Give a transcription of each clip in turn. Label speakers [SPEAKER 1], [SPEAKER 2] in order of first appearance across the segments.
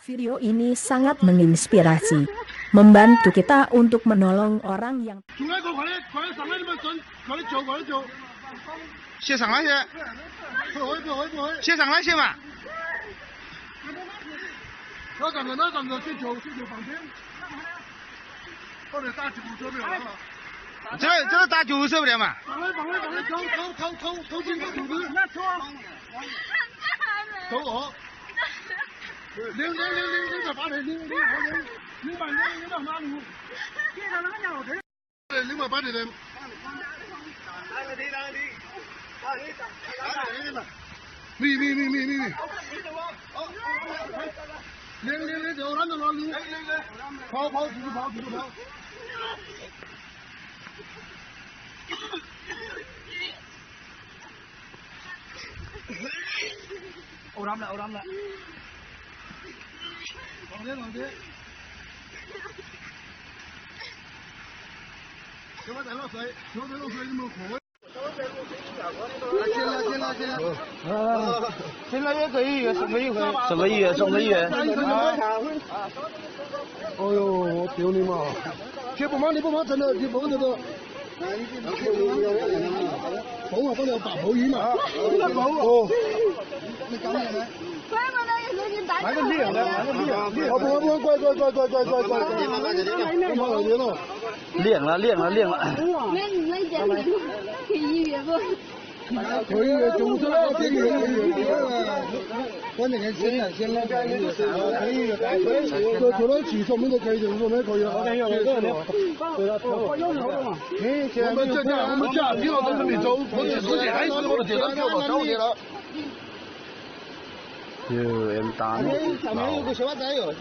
[SPEAKER 1] Video ini sangat menginspirasi, membantu kita untuk menolong orang yang
[SPEAKER 2] 先上来先，先上来先嘛。
[SPEAKER 3] 那站着，去救放天。我得打救护车不了了。
[SPEAKER 2] 这是打救护车不了嘛？
[SPEAKER 3] 放嘞，偷进肚子。偷我。领在八里，领到哪里？领到那个鸟头。对，领到八里的。咪，领走，俺到哪里？跑，继续跑。欧他们了。往前。这边在落水，你们喝。进来也可以，送个一回。送个一回。哦呦，我丢你妈！你不忙，真的，你不这个。包了大包衣嘛。哦。你讲咩呢？买个脸的。不，乖。
[SPEAKER 4] 练了。没见过，去医院不？
[SPEAKER 3] 可以，就是了，可以。我那个先来，可以。做了技术，我们都可以，就是说那可以了。我们家以后都是没走，我去之前还是我的电脑给我找去了。
[SPEAKER 4] 有点大。
[SPEAKER 3] 上面有个小仔哟，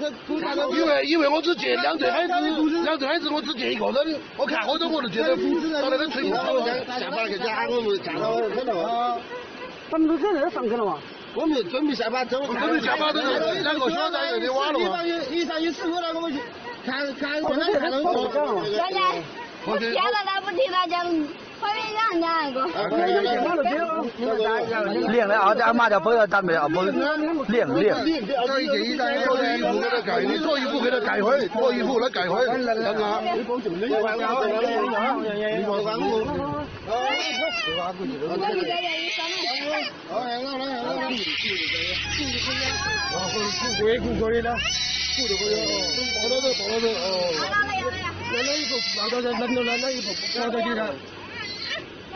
[SPEAKER 3] 因为我只借两对孩子，我只借一个人，我看好多我都借到到那个吹口哨下班去家，我们下到看到啊。
[SPEAKER 5] 他们都在那上课了嘛？
[SPEAKER 3] 我们准备下班走，都两个小仔有点晚了嘛。一上一师傅那个我去看到过。
[SPEAKER 4] 小姐，我听了他不听他讲。后面让人家那个。
[SPEAKER 5] 练了啊！这马家不要咱们啊，不练。
[SPEAKER 3] 这一件衣服给他盖，你做衣服给他盖回，做衣服来盖回，那个。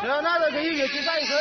[SPEAKER 3] 然后拿着给医院去打一针。